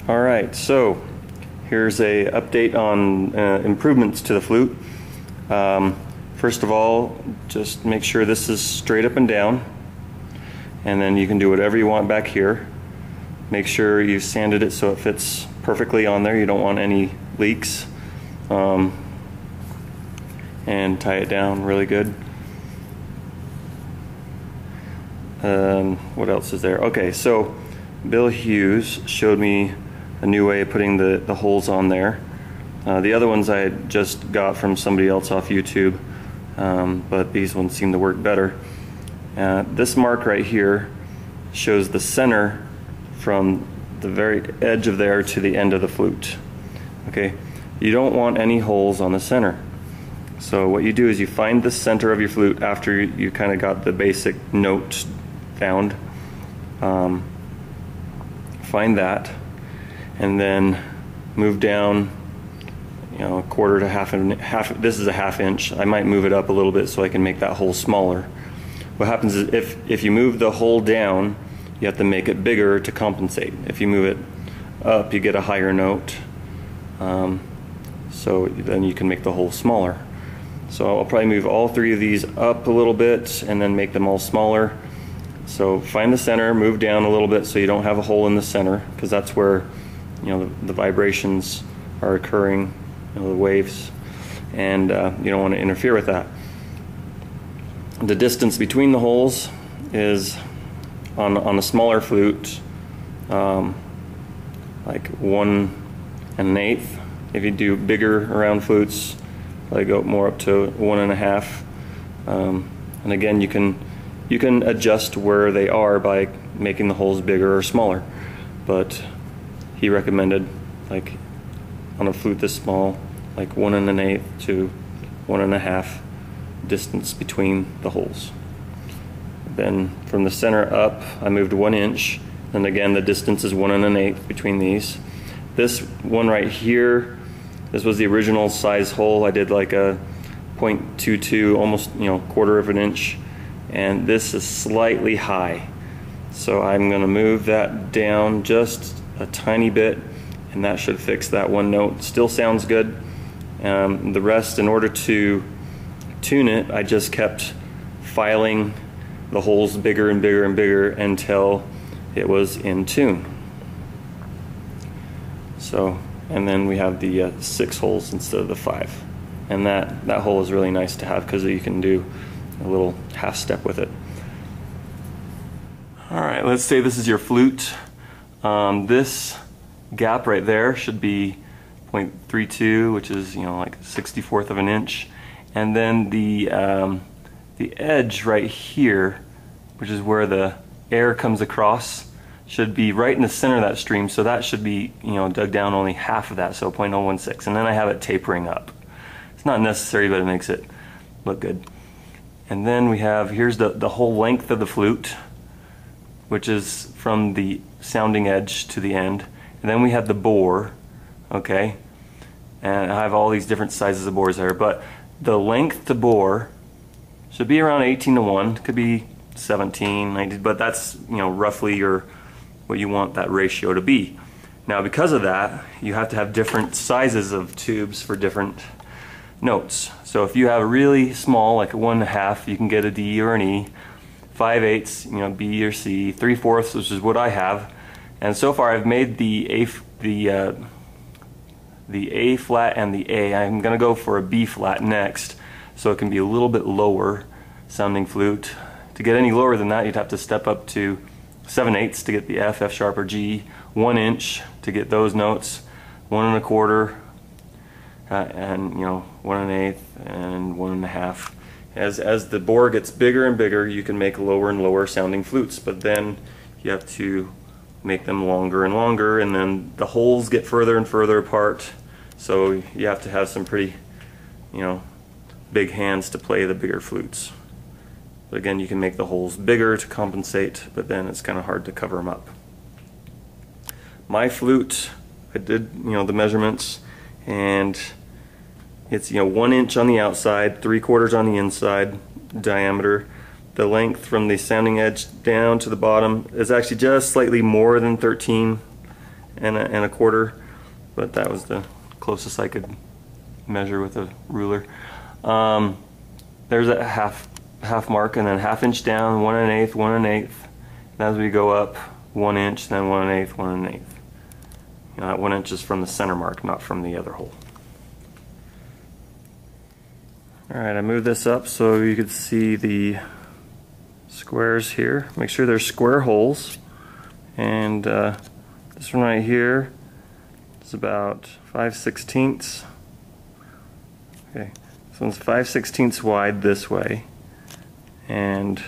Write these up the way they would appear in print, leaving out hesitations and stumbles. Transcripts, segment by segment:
Alright, so here's a update on improvements to the flute. First of all, just make sure this is straight up and down, and then you can do whatever you want back here. Make sure you sanded it so it fits perfectly on there. You don't want any leaks. And tie it down really good. What else is there? Okay, so Bill Hughes showed me a new way of putting the holes on there. The other ones I had just got from somebody else off YouTube, but these ones seem to work better. This mark right here shows the center from the very edge of there to the end of the flute. Okay, you don't want any holes on the center. So what you do is you find the center of your flute after you kind of got the basic note found. Find that, and then move down, you know, a quarter to half. This is a ½ inch. I might move it up a little bit so I can make that hole smaller. What happens is if you move the hole down, you have to make it bigger to compensate. If you move it up, you get a higher note. So then you can make the hole smaller. So I'll probably move all three of these up a little bit and then make them all smaller. So find the center, move down a little bit so you don't have a hole in the center, because that's where, you know, the vibrations are occurring, you know, the waves, and you don't want to interfere with that. The distance between the holes is on a smaller flute, like 1 1/8. If you do bigger round flutes, probably go more up to 1 1/2. And again, you can adjust where they are by making the holes bigger or smaller. But he recommended, like on a flute this small, like 1 1/8 to 1 1/2 distance between the holes. Then from the center up, I moved 1 inch, and again the distance is 1 1/8 between these. This one right here, this was the original size hole. I did like a 0.22, almost, you know, 1/4 of an inch, and this is slightly high. So I'm going to move that down just a tiny bit, and that should fix that one note. Still sounds good. The rest, in order to tune it, I just kept filing the holes bigger and bigger and bigger until it was in tune. So, and then we have the 6 holes instead of the 5, and that hole is really nice to have because you can do a little half step with it. Alright, let's say this is your flute. This gap right there should be 0.32, which is, you know, like 1/64 of an inch, and then the edge right here, which is where the air comes across, should be right in the center of that stream, so that should be, you know, dug down only half of that, so 0.016, and then I have it tapering up. It's not necessary, but it makes it look good. And then we have, here's the whole length of the flute, which is from the sounding edge to the end, and then we have the bore, okay, and I have all these different sizes of bores there, but the length to bore should be around 18:1, could be 17, 19, but that's, you know, roughly what you want that ratio to be. Now because of that, you have to have different sizes of tubes for different notes. So if you have a really small, like a 1 1/2, you can get a D or an E. 5/8, you know, B or C. 3/4, which is what I have. And so far I've made the A flat and the A. I'm going to go for a B flat next, so it can be a little bit lower sounding flute. To get any lower than that, you'd have to step up to 7/8 to get the F, F sharp, or G, 1 inch to get those notes, 1 1/4, and, you know, 1 1/8 and 1 1/2. As the bore gets bigger and bigger, you can make lower and lower sounding flutes, but then you have to make them longer and longer, and then the holes get further and further apart, so you have to have some pretty, you know, big hands to play the bigger flutes. But again, you can make the holes bigger to compensate, but then it's kind of hard to cover them up. My flute, I did, you know, the measurements, and it's, you know, 1 inch on the outside, 3/4 on the inside diameter. The length from the sounding edge down to the bottom is actually just slightly more than 13 and a quarter, but that was the closest I could measure with a ruler. There's a half mark, and then 1/2 inch down, 1 1/8, 1 1/8. And as we go up 1 inch, then 1 1/8, 1 1/8. You know, that 1 inch is from the center mark, not from the other hole. Alright, I moved this up so you could see the squares here. Make sure they're square holes. And this one right here is about 5/16. Okay, this one's 5/16 wide this way, and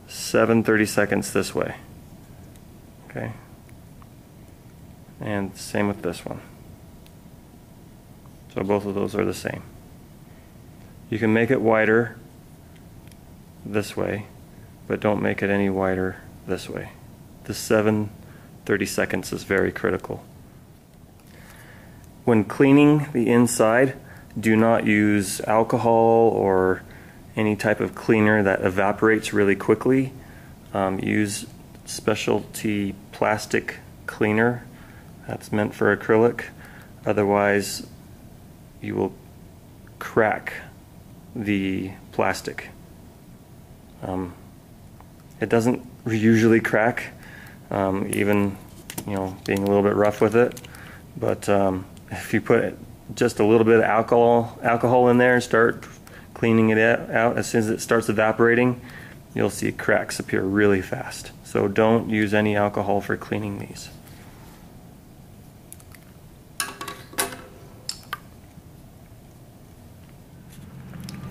7/32 this way. Okay, and same with this one. So both of those are the same. You can make it wider this way, but don't make it any wider this way. The 7/32 is very critical. When cleaning the inside, do not use alcohol or any type of cleaner that evaporates really quickly. Use specialty plastic cleaner that's meant for acrylic. Otherwise, you will crack the plastic. It doesn't usually crack, even being a little bit rough with it. But if you put just a little bit of alcohol in there and start cleaning it out, as soon as it starts evaporating, you'll see cracks appear really fast. So don't use any alcohol for cleaning these.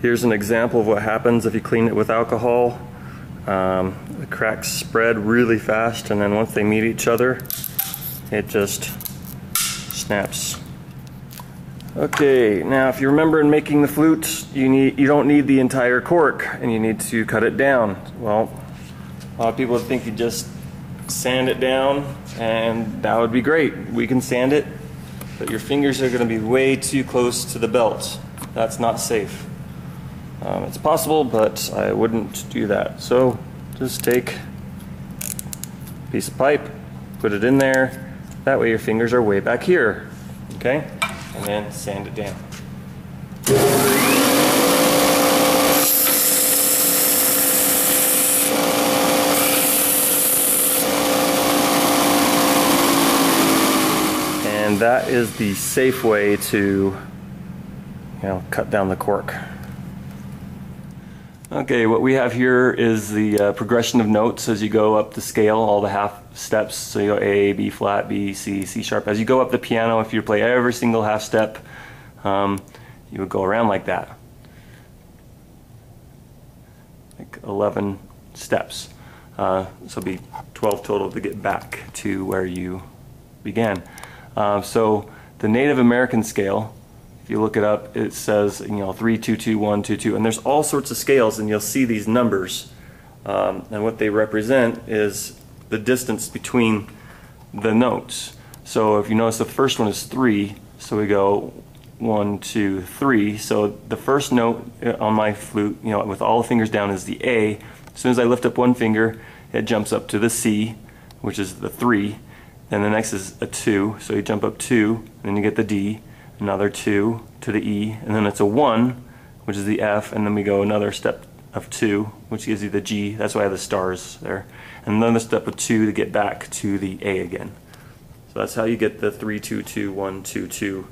Here's an example of what happens if you clean it with alcohol. The cracks spread really fast, and then once they meet each other, it just snaps. Okay, now if you remember in making the flute, you don't need the entire cork, and you need to cut it down. Well, a lot of people would think you just sand it down, and that would be great. We can sand it, but your fingers are going to be way too close to the belt. That's not safe. It's possible, but I wouldn't do that. So just take a piece of pipe, put it in there. That way your fingers are way back here. Okay? And then sand it down. And that is the safe way to cut down the cork. Okay, what we have here is the progression of notes as you go up the scale, all the half steps. So you go A, B flat, B, C, C sharp. As you go up the piano, if you play every single half step, you would go around like that. Like 11 steps. So it'll be 12 total to get back to where you began. So the Native American scale, if you look it up, it says 3 2 2 1 2 2, and there's all sorts of scales, and you'll see these numbers, and what they represent is the distance between the notes. So if you notice, the first one is 3, so we go 1 2 3. So the first note on my flute, with all the fingers down, is the A. As soon as I lift up one finger, it jumps up to the C, which is the 3. Then the next is a 2, so you jump up 2, and then you get the D. Another 2 to the E, and then it's a 1, which is the F, and then we go another step of 2, which gives you the G. That's why I have the stars there. And another step of 2 to get back to the A again. So that's how you get the 3 2 2 1 2 2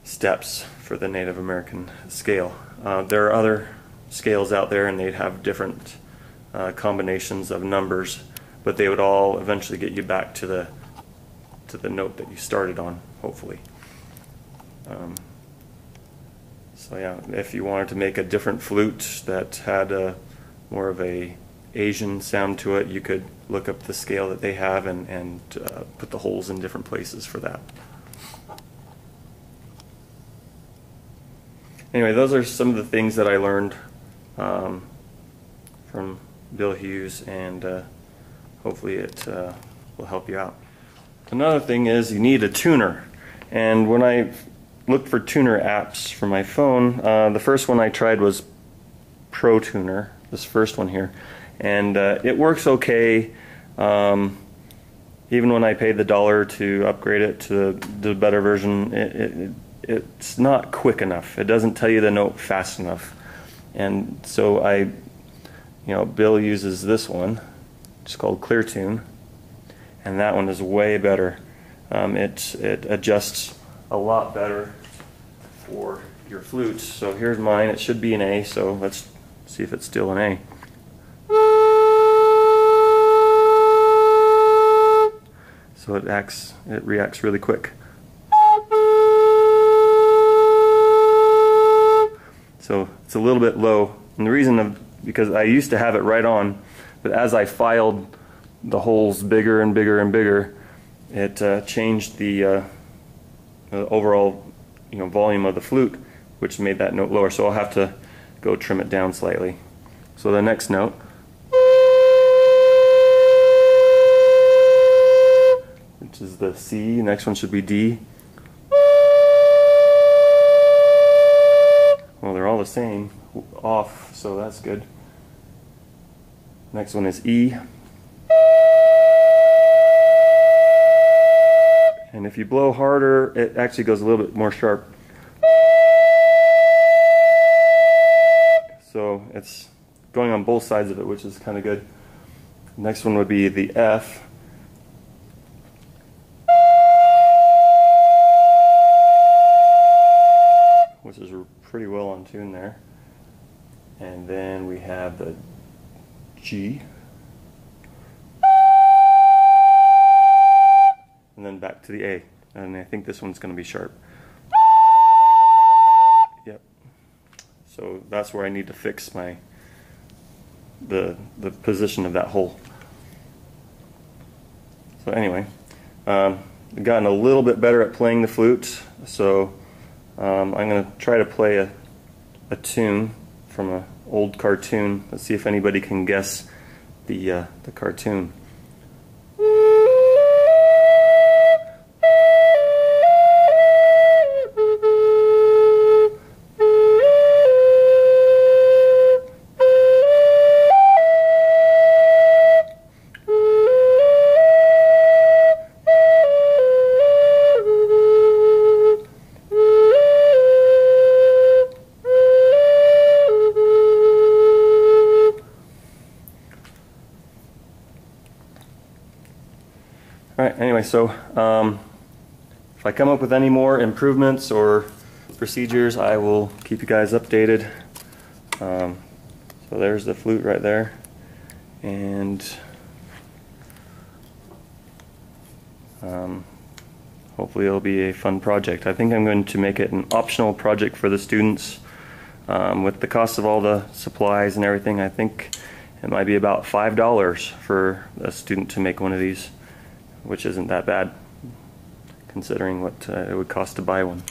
steps for the Native American scale. There are other scales out there, and they'd have different combinations of numbers, but they would all eventually get you back to the note that you started on, hopefully. So yeah, if you wanted to make a different flute that had more of a Asian sound to it, you could look up the scale that they have and put the holes in different places for that. Anyway, those are some of the things that I learned from Bill Hughes, and hopefully it will help you out. Another thing is you need a tuner, and when I looked for tuner apps for my phone, the first one I tried was Pro Tuner, this first one here, and it works okay. even when I paid the $1 to upgrade it to the better version, it's not quick enough. It doesn't tell you the note fast enough. And so Bill uses this one. It's called Clear Tune, and that one is way better. It adjusts a lot better for your flute. So here's mine. It should be an A, so let's see if it's still an A. So it reacts really quick. So it's a little bit low, and the reason because I used to have it right on, but as I filed the holes bigger and bigger and bigger, it changed the overall volume of the flute, which made that note lower. So I'll have to go trim it down slightly. So the next note, which is the C, the next one should be D. Well, they're all the same off, so that's good. Next one is E. And if you blow harder, it actually goes a little bit more sharp. So it's going on both sides of it, which is kind of good. Next one would be the F. Which is pretty well on tune there. And then we have the G. And then back to the A. And I think this one's going to be sharp. Yep. So that's where I need to fix the position of that hole. So anyway, I've gotten a little bit better at playing the flute, so I'm going to try to play a tune from an old cartoon. Let's see if anybody can guess the cartoon. Alright, anyway, so if I come up with any more improvements or procedures, I will keep you guys updated. So there's the flute right there, and hopefully it'll be a fun project. I think I'm going to make it an optional project for the students. With the cost of all the supplies and everything, I think it might be about $5 for a student to make one of these, which isn't that bad considering what it would cost to buy one.